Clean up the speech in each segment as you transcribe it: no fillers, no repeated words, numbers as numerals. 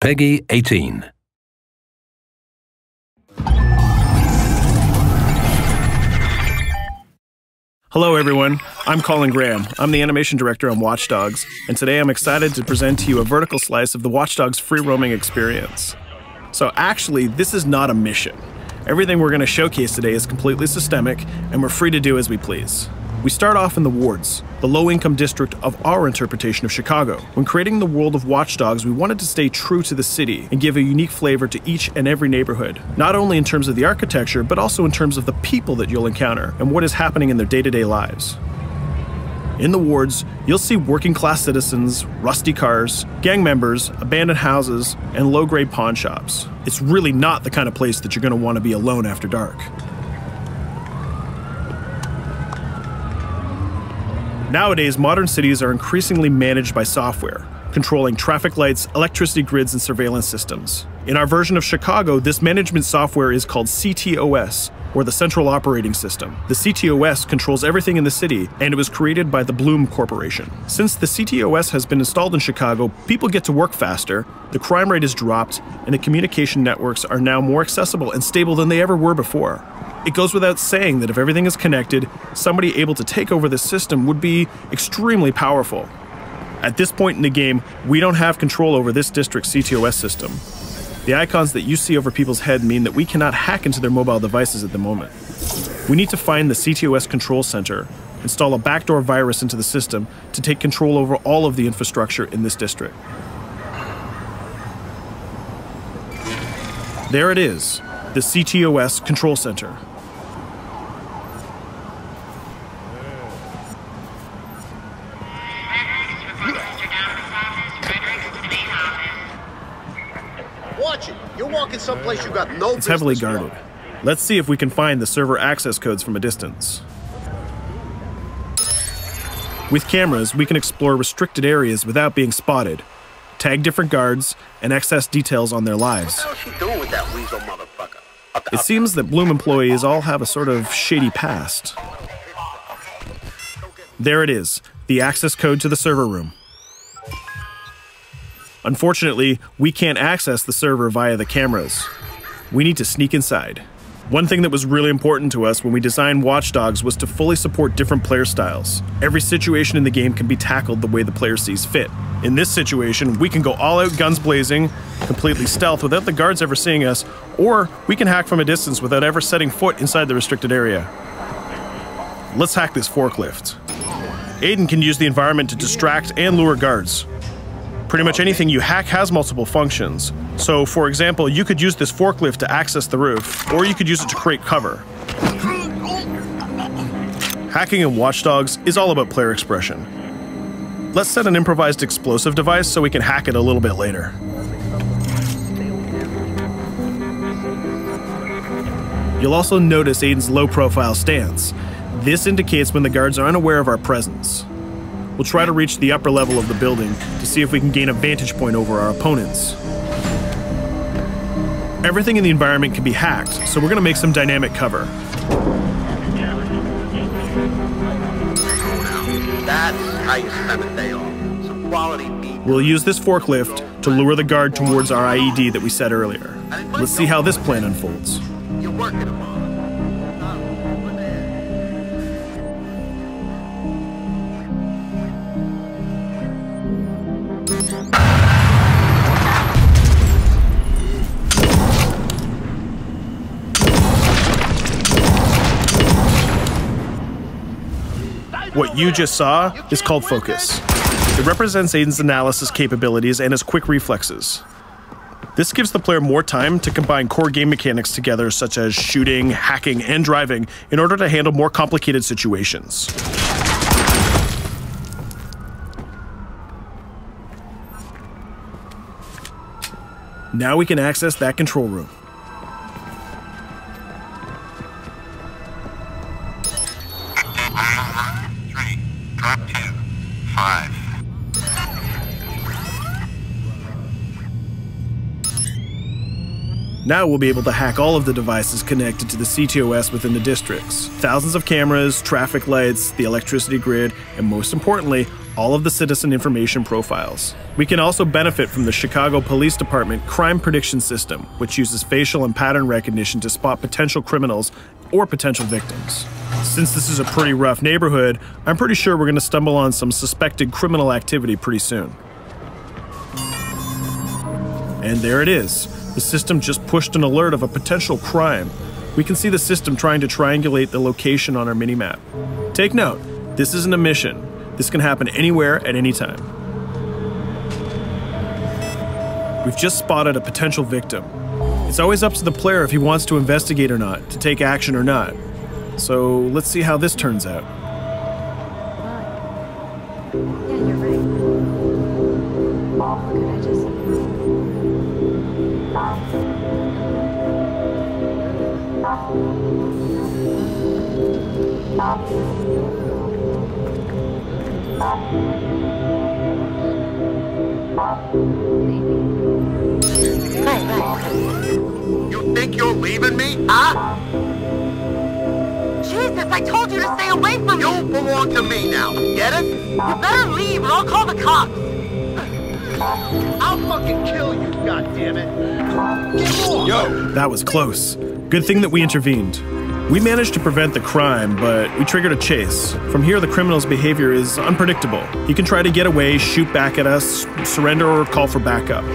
Peggy 18. Hello everyone, I'm Colin Graham. I'm the animation director on Watch Dogs, and today I'm excited to present to you a vertical slice of the Watch Dogs free roaming experience. So actually, this is not a mission. Everything we're going to showcase today is completely systemic, and we're free to do as we please. We start off in the wards, the low-income district of our interpretation of Chicago. When creating the world of Watch Dogs, we wanted to stay true to the city and give a unique flavor to each and every neighborhood, not only in terms of the architecture, but also in terms of the people that you'll encounter and what is happening in their day-to-day lives. In the wards, you'll see working-class citizens, rusty cars, gang members, abandoned houses, and low-grade pawn shops. It's really not the kind of place that you're going to want to be alone after dark. Nowadays, modern cities are increasingly managed by software, controlling traffic lights, electricity grids, and surveillance systems. In our version of Chicago, this management software is called CTOS, or the Central Operating System. The CTOS controls everything in the city, and it was created by the Bloom Corporation. Since the CTOS has been installed in Chicago, people get to work faster, the crime rate has dropped, and the communication networks are now more accessible and stable than they ever were before. It goes without saying that if everything is connected, somebody able to take over the system would be extremely powerful. At this point in the game, we don't have control over this district's CTOS system. The icons that you see over people's head mean that we cannot hack into their mobile devices at the moment. We need to find the CTOS control center, install a backdoor virus into the system to take control over all of the infrastructure in this district. There it is, the CTOS control center. Watch it. You're walking someplace you got no business. It's heavily guarded. Let's see if we can find the server access codes from a distance. With cameras, we can explore restricted areas without being spotted, tag different guards, and access details on their lives. What the hell is she doing with that weasel motherfucker? It seems that Bloom employees all have a sort of shady past. There it is, the access code to the server room. Unfortunately, we can't access the server via the cameras. We need to sneak inside. One thing that was really important to us when we designed Watch Dogs was to fully support different player styles. Every situation in the game can be tackled the way the player sees fit. In this situation, we can go all out guns blazing, completely stealth without the guards ever seeing us, or we can hack from a distance without ever setting foot inside the restricted area. Let's hack this forklift. Aiden can use the environment to distract and lure guards. Pretty much anything you hack has multiple functions. So, for example, you could use this forklift to access the roof, or you could use it to create cover. Hacking in Watch Dogs is all about player expression. Let's set an improvised explosive device so we can hack it a little bit later. You'll also notice Aiden's low-profile stance. This indicates when the guards are unaware of our presence. We'll try to reach the upper level of the building to see if we can gain a vantage point over our opponents. Everything in the environment can be hacked, so we're going to make some dynamic cover. That's how you spend a day off. Some quality meat. We'll use this forklift to lure the guard towards our IED that we set earlier. Let's see how this plan unfolds. You're working them on. What you just saw is called focus. It represents Aiden's analysis capabilities and his quick reflexes. This gives the player more time to combine core game mechanics together, such as shooting, hacking, and driving, in order to handle more complicated situations. Now we can access that control room. Drop 2, 5. Now we'll be able to hack all of the devices connected to the CTOS within the districts. Thousands of cameras, traffic lights, the electricity grid, and most importantly, all of the citizen information profiles. We can also benefit from the Chicago Police Department Crime Prediction System, which uses facial and pattern recognition to spot potential criminals or potential victims. Since this is a pretty rough neighborhood, I'm pretty sure we're going to stumble on some suspected criminal activity pretty soon. And there it is. The system just pushed an alert of a potential crime. We can see the system trying to triangulate the location on our minimap. Take note, this isn't a mission. This can happen anywhere at any time. We've just spotted a potential victim. It's always up to the player if he wants to investigate or not, to take action or not. So let's see how this turns out. Yeah, you're right. Could I just... You think you're leaving me? Huh? Jesus, I told you to stay away from me! You belong to me now. Get it? You better leave or I'll call the cops! I'll fucking kill you, goddammit! Get off! Yo! That was close. Good thing that we intervened. We managed to prevent the crime, but we triggered a chase. From here, the criminal's behavior is unpredictable. He can try to get away, shoot back at us, surrender, or call for backup.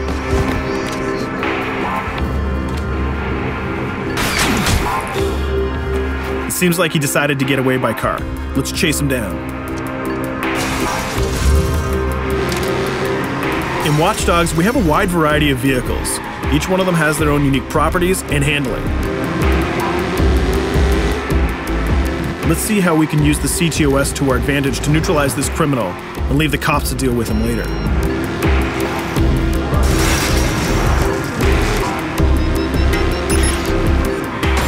It seems like he decided to get away by car. Let's chase him down. In Watch Dogs, we have a wide variety of vehicles. Each one of them has their own unique properties and handling. Let's see how we can use the CTOS to our advantage to neutralize this criminal and leave the cops to deal with him later.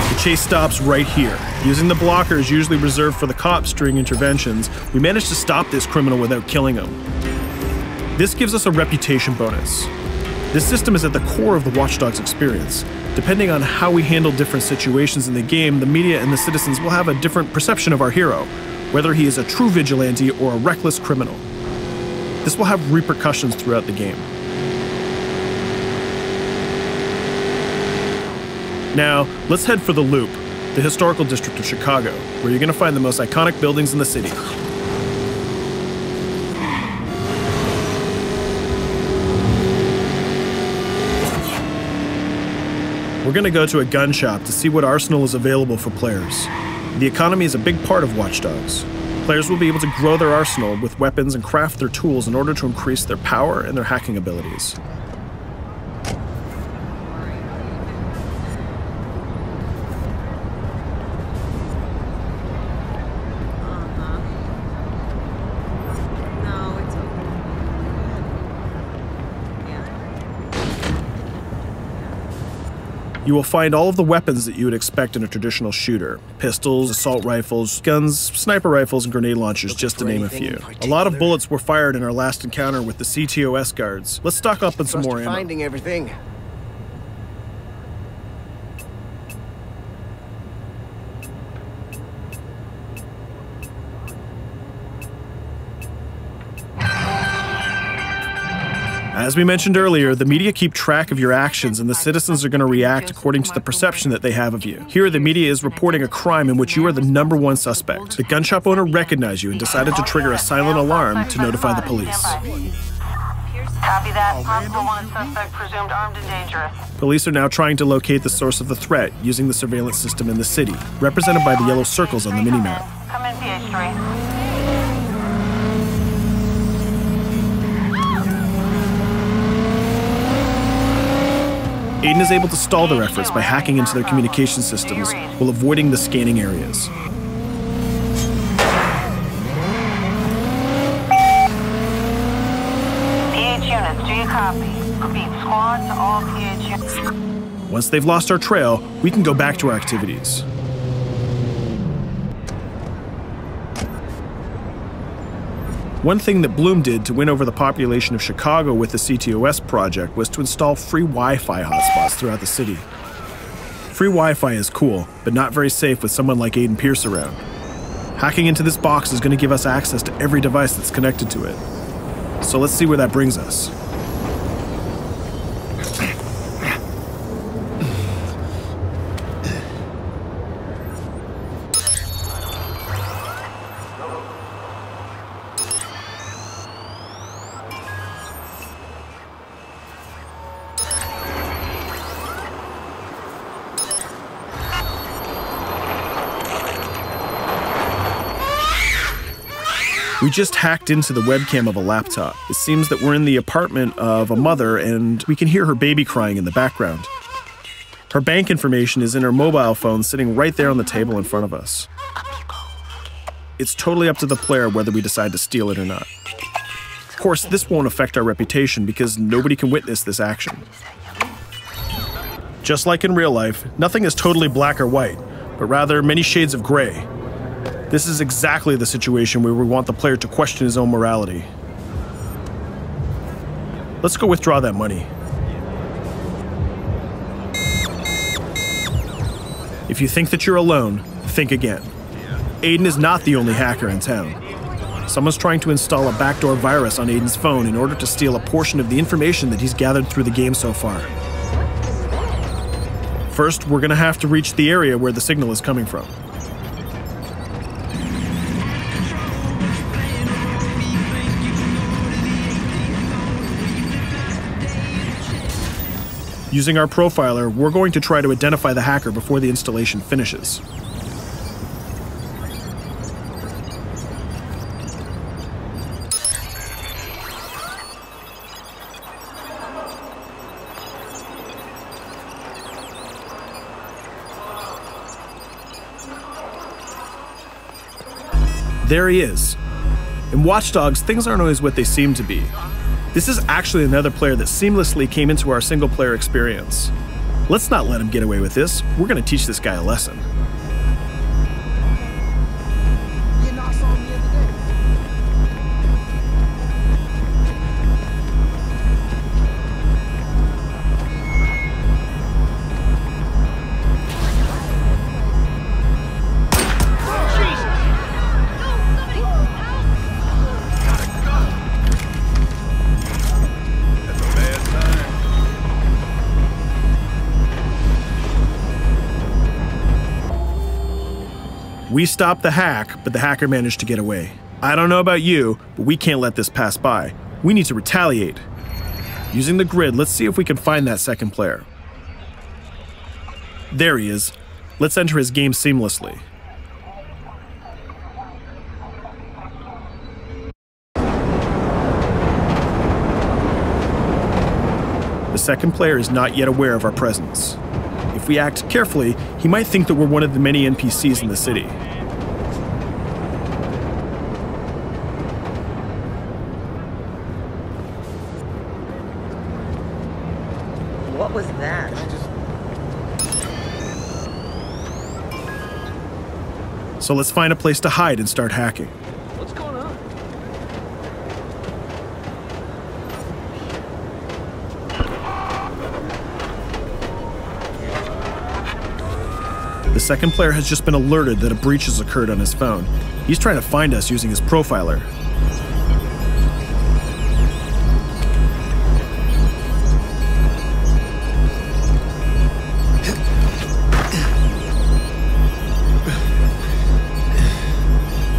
The chase stops right here. Using the blockers usually reserved for the cops during interventions, we managed to stop this criminal without killing him. This gives us a reputation bonus. This system is at the core of the Watch Dogs experience. Depending on how we handle different situations in the game, the media and the citizens will have a different perception of our hero, whether he is a true vigilante or a reckless criminal. This will have repercussions throughout the game. Now, let's head for the Loop, the historical district of Chicago, where you're going to find the most iconic buildings in the city. We're going to go to a gun shop to see what arsenal is available for players. The economy is a big part of Watch Dogs. Players will be able to grow their arsenal with weapons and craft their tools in order to increase their power and their hacking abilities. You will find all of the weapons that you would expect in a traditional shooter. Pistols, assault rifles, guns, sniper rifles, and grenade launchers, just to name a few. A lot of bullets were fired in our last encounter with the CTOS guards. Let's stock up on some more ammo. Finding everything. As we mentioned earlier, the media keep track of your actions and the citizens are going to react according to the perception that they have of you. Here, the media is reporting a crime in which you are the #1 suspect. The gun shop owner recognized you and decided to trigger a silent alarm to notify the police. Copy that. Possible wanted suspect presumed armed and dangerous. Police are now trying to locate the source of the threat using the surveillance system in the city, represented by the yellow circles on the minimap. Come in, PH3. Aiden is able to stall their efforts by hacking into their communication systems while avoiding the scanning areas. PH units, do you copy? Repeat, squad to all PH units. Once they've lost our trail, we can go back to our activities. One thing that Bloom did to win over the population of Chicago with the CTOS project was to install free Wi-Fi hotspots throughout the city. Free Wi-Fi is cool, but not very safe with someone like Aiden Pierce around. Hacking into this box is going to give us access to every device that's connected to it. So let's see where that brings us. We just hacked into the webcam of a laptop. It seems that we're in the apartment of a mother and we can hear her baby crying in the background. Her bank information is in her mobile phone sitting right there on the table in front of us. It's totally up to the player whether we decide to steal it or not. Of course, this won't affect our reputation because nobody can witness this action. Just like in real life, nothing is totally black or white, but rather many shades of gray. This is exactly the situation where we want the player to question his own morality. Let's go withdraw that money. If you think that you're alone, think again. Aiden is not the only hacker in town. Someone's trying to install a backdoor virus on Aiden's phone in order to steal a portion of the information that he's gathered through the game so far. First, we're gonna have to reach the area where the signal is coming from. Using our profiler, we're going to try to identify the hacker before the installation finishes. There he is. In Watch Dogs, things aren't always what they seem to be. This is actually another player that seamlessly came into our single-player experience. Let's not let him get away with this. We're going to teach this guy a lesson. We stopped the hack, but the hacker managed to get away. I don't know about you, but we can't let this pass by. We need to retaliate. Using the grid, let's see if we can find that second player. There he is. Let's enter his game seamlessly. The second player is not yet aware of our presence. If we act carefully, he might think that we're one of the many NPCs in the city. What was that? So let's find a place to hide and start hacking. What's going on? The second player has just been alerted that a breach has occurred on his phone. He's trying to find us using his profiler.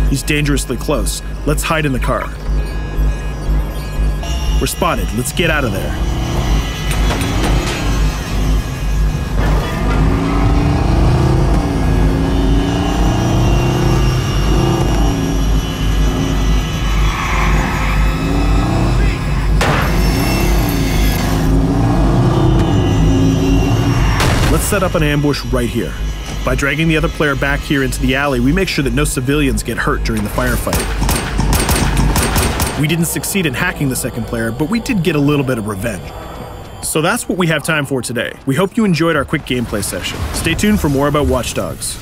He's dangerously close. Let's hide in the car. We're spotted. Let's get out of there. Let's set up an ambush right here. By dragging the other player back here into the alley, we make sure that no civilians get hurt during the firefight. We didn't succeed in hacking the second player, but we did get a little bit of revenge. So that's what we have time for today. We hope you enjoyed our quick gameplay session. Stay tuned for more about Watch Dogs.